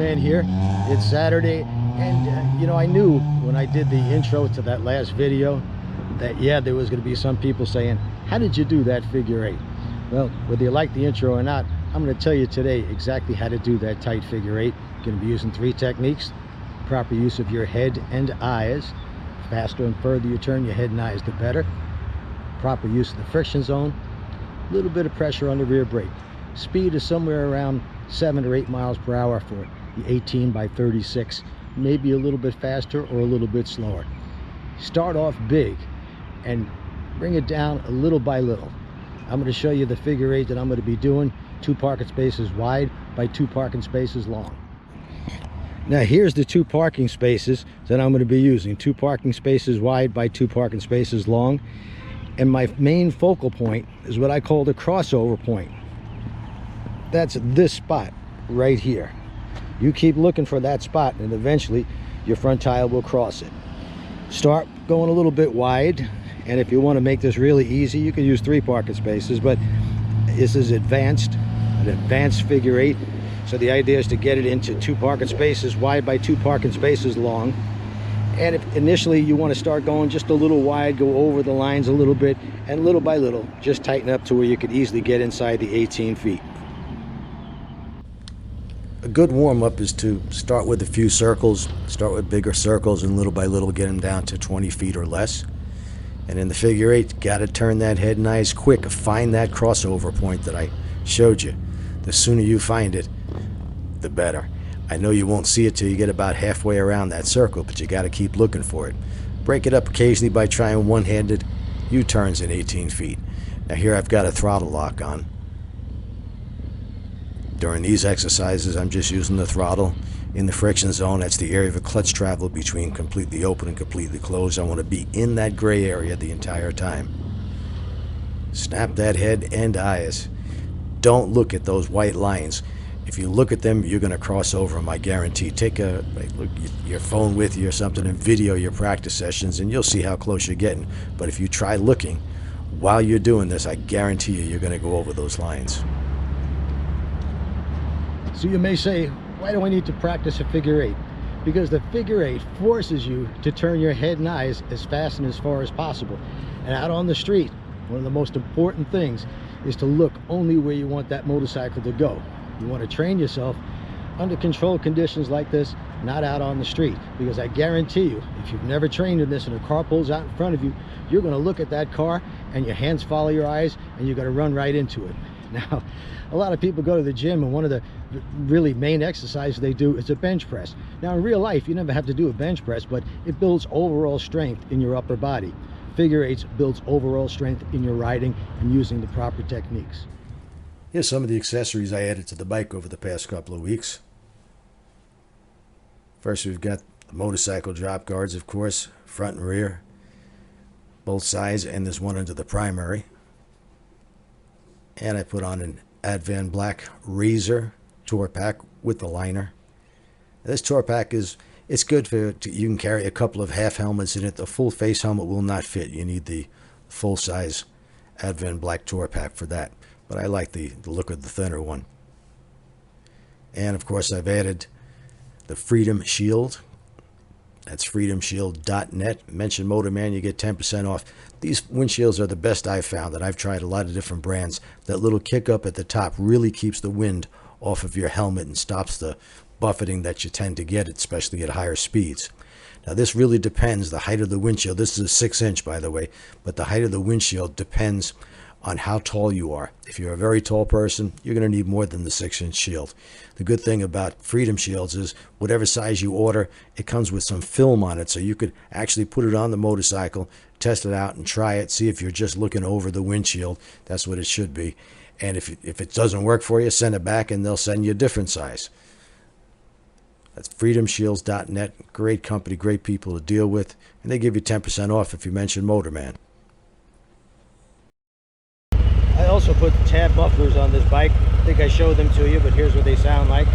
Motorman here. It's Saturday, and you know, I knew when I did the intro to that last video that there was going to be some people saying, how did you do that figure eight? Well, whether you like the intro or not, I'm going to tell you today exactly how to do that tight figure eight. You're going to be using 3 techniques: proper use of your head and eyes. Faster and further you turn your head and eyes, the better. Proper use of the friction zone. A little bit of pressure on the rear brake. Speed is somewhere around 7 or 8 miles per hour for the 18 by 36. Maybe a little bit faster or a little bit slower. Start off big and bring it down a little by little. I'm going to show you the figure eight that I'm going to be doing. 2 parking spaces wide by 2 parking spaces long. Now here's the 2 parking spaces that I'm going to be using. 2 parking spaces wide by 2 parking spaces long. And my main focal point is what I call the crossover point. That's this spot right here. You keep looking for that spot and eventually your front tire will cross it. Start going a little bit wide, and if you want to make this really easy, you can use 3 parking spaces, but this is an advanced figure eight. So the idea is to get it into 2 parking spaces wide by 2 parking spaces long. And if initially you want to start going just a little wide, go over the lines a little bit, and little by little just tighten up to where you could easily get inside the 18 feet. A good warm-up is to start with a few circles, start with bigger circles, and little by little get them down to 20 feet or less. And in the figure eight, got to turn that head and eyes quick. Find that crossover point that I showed you. The sooner you find it, the better. I know you won't see it till you get about halfway around that circle, but you got to keep looking for it. Break it up occasionally by trying one-handed U-turns in 18 feet. Now here I've got a throttle lock on. During these exercises, I'm just using the throttle in the friction zone. That's the area of a clutch travel between completely open and completely closed. I want to be in that gray area the entire time. Snap that head and eyes. Don't look at those white lines. If you look at them, you're going to cross over them, I guarantee. Take your phone with you or something and video your practice sessions, and you'll see how close you're getting. But if you try looking while you're doing this, I guarantee you're going to go over those lines. So you may say, why do I need to practice a figure eight? Because the figure eight forces you to turn your head and eyes as fast and as far as possible. And out on the street, one of the most important things is to look only where you want that motorcycle to go. You want to train yourself under controlled conditions like this, not out on the street. Because I guarantee you, if you've never trained in this and a car pulls out in front of you, you're going to look at that car and your hands follow your eyes and you're going to run right into it. Now, a lot of people go to the gym and one of the really main exercises they do is a bench press. Now in real life, you never have to do a bench press, but it builds overall strength in your upper body. Figure eights builds overall strength in your riding and using the proper techniques. Here's some of the accessories I added to the bike over the past couple of weeks. First, we've got the motorcycle drop guards, of course, front and rear, both sides, and there's one under the primary. And I put on an Advan Black Razor tour pack with the liner. This tour pack it's good for you can carry a couple of half helmets in it. The full face helmet will not fit. You need the full size Advan Black tour pack for that. But I like the look of the thinner one. And of course I've added the Freedom Shield. That's freedomshield.net. Mention Motorman, you get 10% off. These windshields are the best I've found, and I've tried a lot of different brands. That little kick up at the top really keeps the wind off of your helmet and stops the buffeting that you tend to get, especially at higher speeds. Now this really depends, the height of the windshield. This is a 6-inch, by the way, but the height of the windshield depends on how tall you are. If you're a very tall person, you're going to need more than the 6-inch shield. The good thing about Freedom Shields is whatever size you order, it comes with some film on it, so you could actually put it on the motorcycle, test it out and try it, see if you're just looking over the windshield. That's what it should be. And if it doesn't work for you, send it back and they'll send you a different size. That's freedomshields.net. Great company, great people to deal with, and they give you 10% off if you mention Motorman. I also put tab mufflers on this bike. I think I showed them to you, but here's what they sound like.